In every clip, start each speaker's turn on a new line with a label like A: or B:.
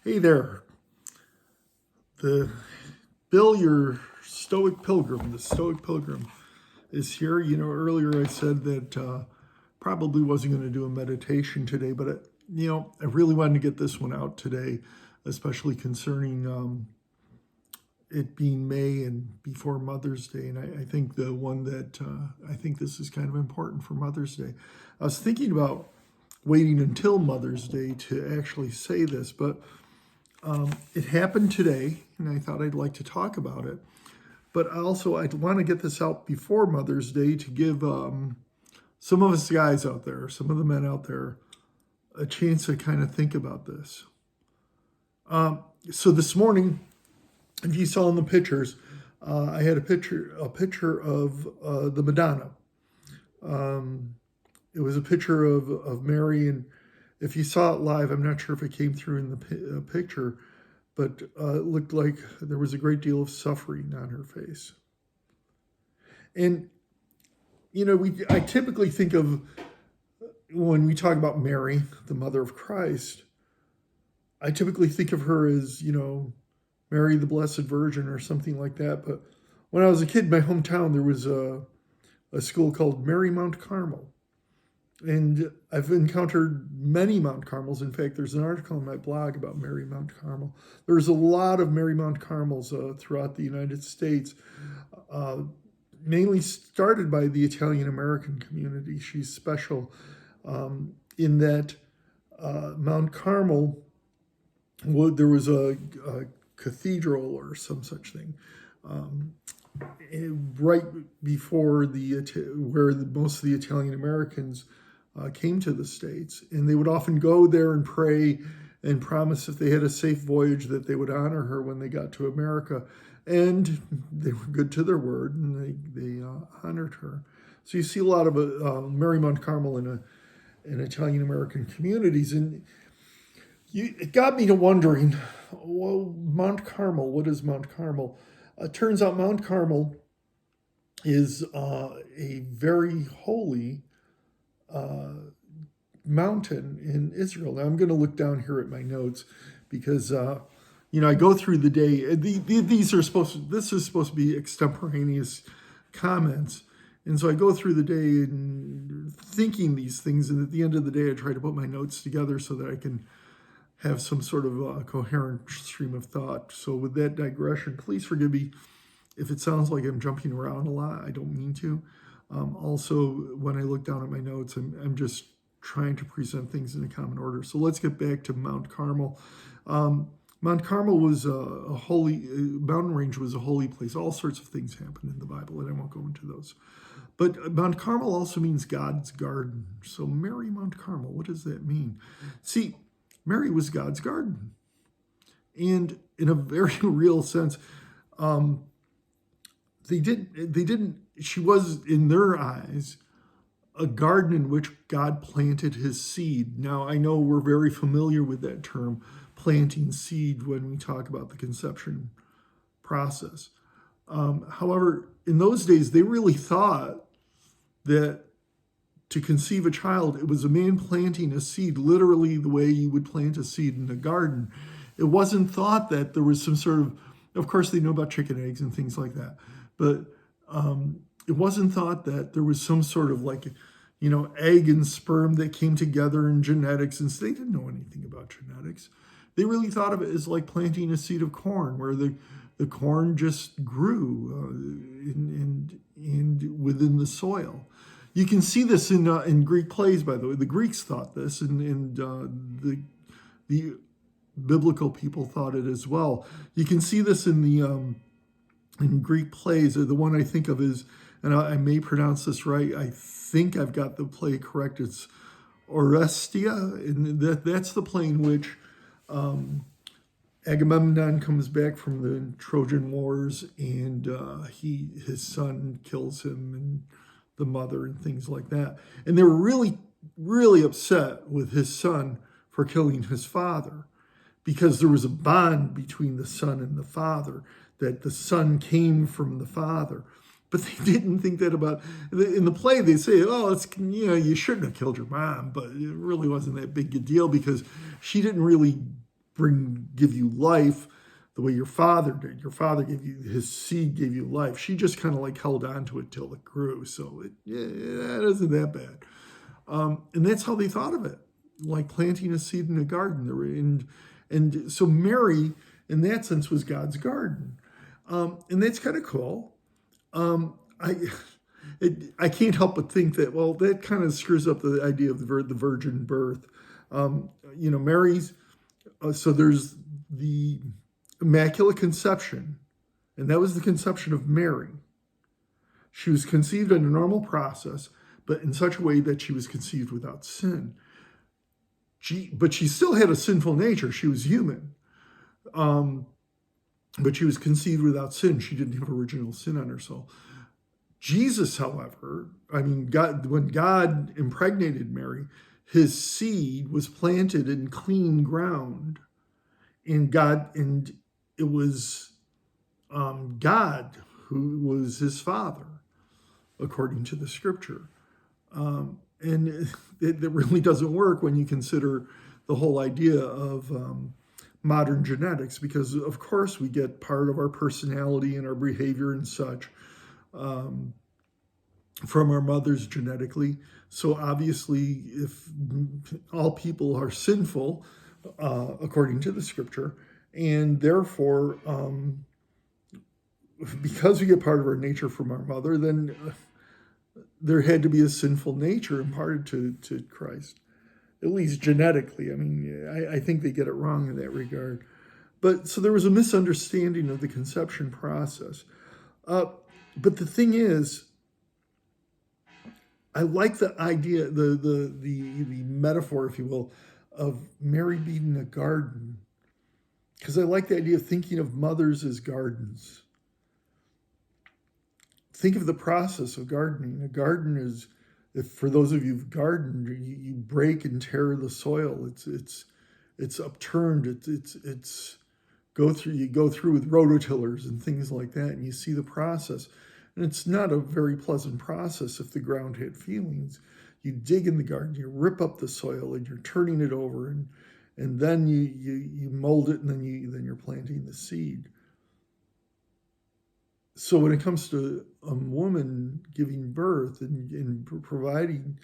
A: Hey there, the Bill, your the Stoic Pilgrim is here. Earlier I said that probably wasn't going to do a meditation today, but I really wanted to get this one out today, especially concerning it being May and before Mother's Day. And I think the one that I think this is kind of important for Mother's Day. I was thinking about waiting until Mother's Day to actually say this, but it happened today, and I thought I'd like to talk about it. But also, I'd want to get this out before Mother's Day to give some of us guys out there, some of the men out there, a chance to kind of think about this. So this morning, if you saw in the pictures, I had a picture of the Madonna. It was a picture of Mary, and if you saw it live, I'm not sure if it came through in the picture, but it looked like there was a great deal of suffering on her face. And, I typically think of, when we talk about Mary, the mother of Christ, I typically think of her as, Mary the Blessed Virgin or something like that. But when I was a kid in my hometown, there was a school called Mary Mount Carmel. And I've encountered many Mount Carmels. In fact, there's an article on my blog about Mary Mount Carmel. There's a lot of Mary Mount Carmels throughout the United States, mainly started by the Italian American community. She's special in that Mount Carmel, there was a cathedral or some such thing right before where most of the Italian Americans came to the States, and they would often go there and pray and promise if they had a safe voyage that they would honor her when they got to America. And they were good to their word, and they honored her. So you see a lot of Mary Mount Carmel in Italian American communities, and it got me to wondering, well, Mount Carmel, what is Mount Carmel? Turns out Mount Carmel is a very holy mountain in Israel. Now I'm going to look down here at my notes because I go through the day. This is supposed to be extemporaneous comments, and so I go through the day and thinking these things, and at the end of the day, I try to put my notes together so that I can have some sort of coherent stream of thought. So with that digression, please forgive me if it sounds like I'm jumping around a lot. I don't mean to. Also, when I look down at my notes, I'm just trying to present things in a common order. So let's get back to Mount Carmel. Mount Carmel was a holy, mountain range was a holy place. All sorts of things happened in the Bible, and I won't go into those. But Mount Carmel also means God's garden. So Mary Mount Carmel, what does that mean? See, Mary was God's garden. And in a very real sense, she was, in their eyes, a garden in which God planted his seed. Now, I know we're very familiar with that term, planting seed, when we talk about the conception process. However, in those days, they really thought that to conceive a child, it was a man planting a seed, literally the way you would plant a seed in a garden. It wasn't thought that there was some sort of course they know about chicken eggs and things like that, but it wasn't thought that there was some sort of egg and sperm that came together in genetics, and so they didn't know anything about genetics. They really thought of it as like planting a seed of corn, where the corn just grew and within the soil. You can see this in Greek plays, by the way. The Greeks thought this, and the biblical people thought it as well. You can see this in Greek plays. The one I think of is, and I may pronounce this right, I think I've got the play correct, it's Orestia, and that's the play in which Agamemnon comes back from the Trojan Wars, and his son kills him, and the mother, and things like that. And they were really, really upset with his son for killing his father, because there was a bond between the son and the father, that the son came from the father. But they didn't think that about, in the play they say, you shouldn't have killed your mom, but it really wasn't that big a deal because she didn't really give you life the way your father did. Your father gave you, his seed gave you life. She just kind of like held on to it till it grew. So it isn't that bad. And that's how they thought of it, like planting a seed in a garden. And so Mary, in that sense, was God's garden. And that's kind of cool. I can't help but think that, well, that kind of screws up the idea of the virgin birth. Mary's, so there's the Immaculate Conception, and that was the conception of Mary. She was conceived in a normal process, but in such a way that she was conceived without sin. But she still had a sinful nature. She was human. But she was conceived without sin. She didn't have original sin on her soul. Jesus, however, when God impregnated Mary, his seed was planted in clean ground. And it was God who was his father, according to the scripture. And it really doesn't work when you consider the whole idea of modern genetics, because of course we get part of our personality and our behavior and such from our mothers genetically. So obviously, if all people are sinful, according to the scripture, and therefore, because we get part of our nature from our mother, then there had to be a sinful nature imparted to Christ, at least genetically. I mean, I think they get it wrong in that regard. But so there was a misunderstanding of the conception process. But the thing is, I like the idea, the metaphor, if you will, of Mary being a garden, because I like the idea of thinking of mothers as gardens. Think of the process of gardening. A garden is, for those of you who've gardened, you break and tear the soil. It's upturned. It's you go through with rototillers and things like that, and you see the process. And it's not a very pleasant process if the ground had feelings. You dig in the garden, you rip up the soil, and you're turning it over, and then you mold it, and then you're planting the seed. So when it comes to a woman giving birth and providing,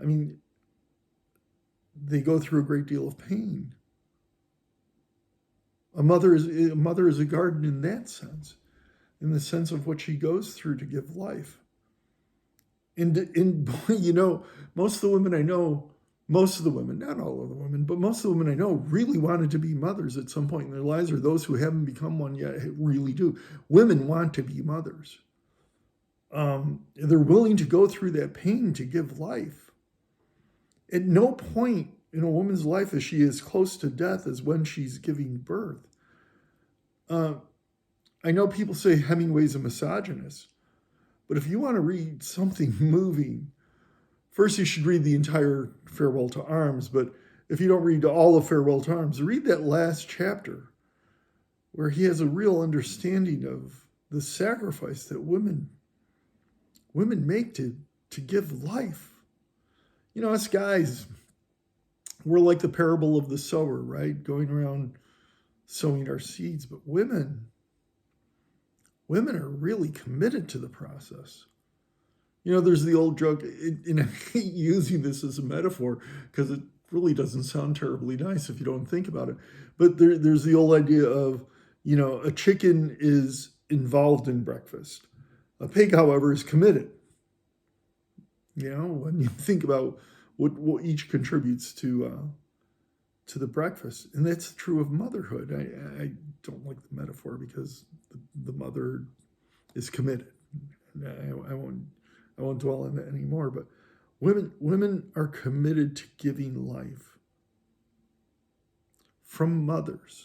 A: I mean, they go through a great deal of pain. A mother is a garden in that sense, in the sense of what she goes through to give life. And most of the women I know, not all of the women, but most of the women I know really wanted to be mothers at some point in their lives, or those who haven't become one yet really do. Women want to be mothers. They're willing to go through that pain to give life. At no point in a woman's life is she as close to death as when she's giving birth. I know people say Hemingway's a misogynist, but if you want to read something moving, first you should read the entire Farewell to Arms, but if you don't read all of Farewell to Arms, read that last chapter where he has a real understanding of the sacrifice that women make to give life. Us guys, we're like the parable of the sower, right? Going around sowing our seeds, but women are really committed to the process. There's the old joke, and I hate using this as a metaphor because it really doesn't sound terribly nice if you don't think about it. But there's the old idea of, a chicken is involved in breakfast. A pig, however, is committed. When you think about what each contributes to the breakfast. And that's true of motherhood. I don't like the metaphor because the mother is committed. I won't dwell on that anymore, but women are committed to giving life from mothers.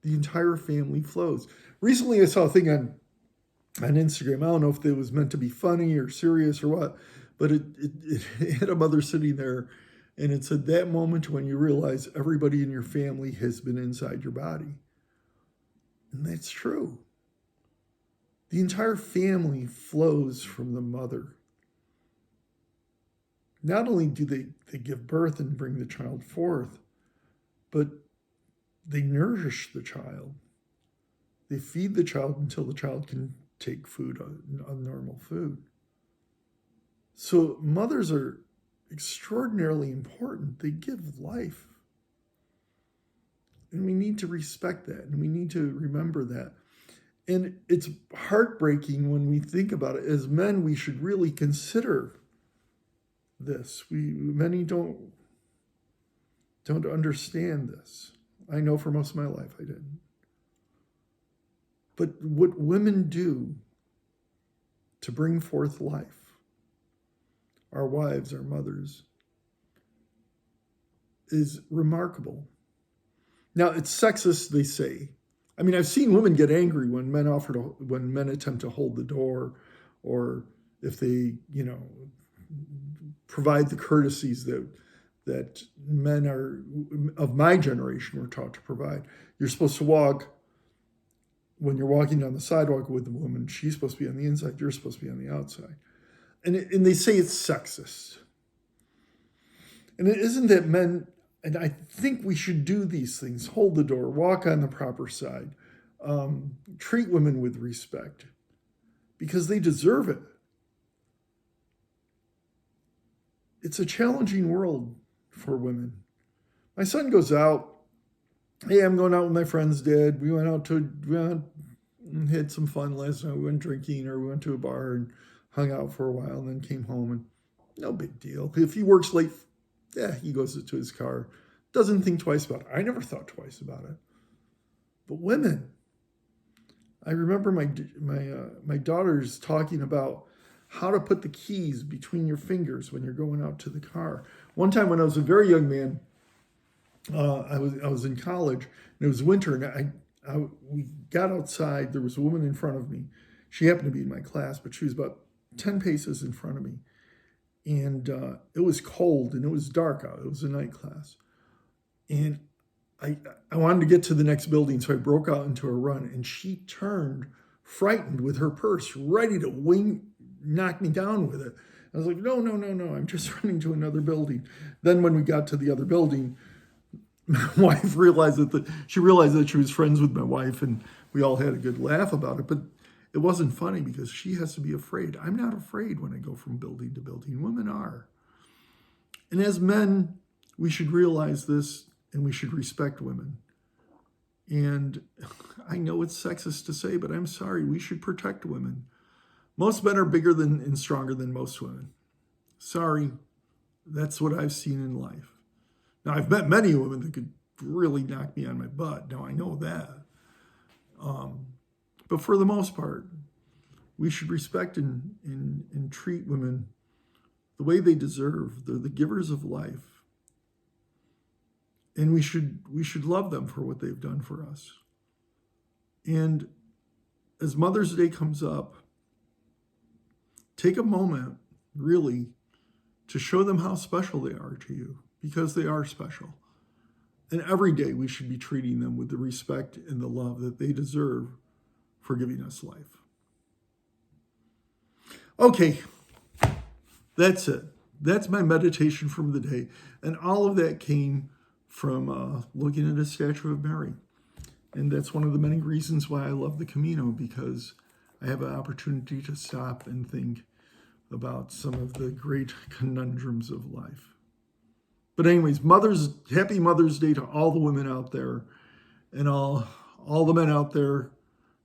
A: The entire family flows. Recently, I saw a thing on Instagram. I don't know if it was meant to be funny or serious or what, but it had a mother sitting there, and it said, that moment when you realize everybody in your family has been inside your body. And that's true. The entire family flows from the mother. Not only do they give birth and bring the child forth, but they nourish the child. They feed the child until the child can take food, on normal food. So mothers are extraordinarily important. They give life. And we need to respect that, and we need to remember that. And it's heartbreaking when we think about it. As men, we should really consider this. Many don't understand this. I know for most of my life I didn't. But what women do to bring forth life, our wives, our mothers, is remarkable. Now, it's sexist, they say. I mean, I've seen women get angry when men attempt to hold the door, or if they, provide the courtesies that men of my generation were taught to provide. You're supposed to walk, when you're walking down the sidewalk with the woman, she's supposed to be on the inside, you're supposed to be on the outside. And they say it's sexist. And it isn't that men, and I think we should do these things, hold the door, walk on the proper side, treat women with respect, because they deserve it. It's a challenging world for women. My son goes out. Hey, I'm going out with my friends, Dad. We went and had some fun last night. We went drinking, or we went to a bar and hung out for a while, and then came home, and no big deal. If he works late, he goes to his car. Doesn't think twice about it. I never thought twice about it. But women, I remember my daughters talking about how to put the keys between your fingers when you're going out to the car. One time when I was a very young man, I was in college, and it was winter, and we got outside. There was a woman in front of me. She happened to be in my class, but she was about 10 paces in front of me. And it was cold, and it was dark out. It was a night class. And I wanted to get to the next building, so I broke out into a run, and she turned, frightened, with her purse, ready to knock me down with it. I was like, no, I'm just running to another building. Then when we got to the other building, my wife realized that she was friends with my wife, and we all had a good laugh about it. But it wasn't funny because she has to be afraid. I'm not afraid when I go from building to building. Women are. And as men, we should realize this, and we should respect women. And I know it's sexist to say, but I'm sorry, we should protect women. Most men are bigger and stronger than most women. Sorry, that's what I've seen in life. Now, I've met many women that could really knock me on my butt. Now, I know that. But for the most part, we should respect and treat women the way they deserve. They're the givers of life. And we should love them for what they've done for us. And as Mother's Day comes up, take a moment, really, to show them how special they are to you, because they are special. And every day we should be treating them with the respect and the love that they deserve for giving us life. Okay, that's it. That's my meditation from the day. And all of that came from looking at a statue of Mary. And that's one of the many reasons why I love the Camino, because I have an opportunity to stop and think about some of the great conundrums of life. But anyways, happy Mother's Day to all the women out there, and all the men out there.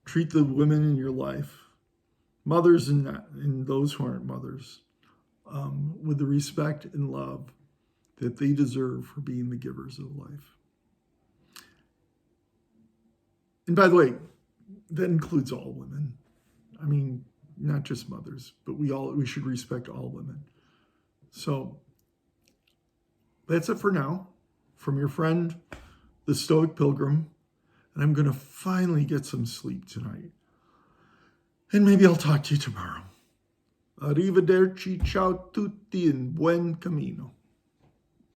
A: Treat the women in your life, mothers and those who aren't mothers, with the respect and love that they deserve for being the givers of life. And by the way, that includes all women. I mean, not just mothers, but we should respect all women. So that's it for now. From your friend, the Stoic Pilgrim. And I'm going to finally get some sleep tonight. And maybe I'll talk to you tomorrow. Arrivederci, ciao tutti, and buen camino.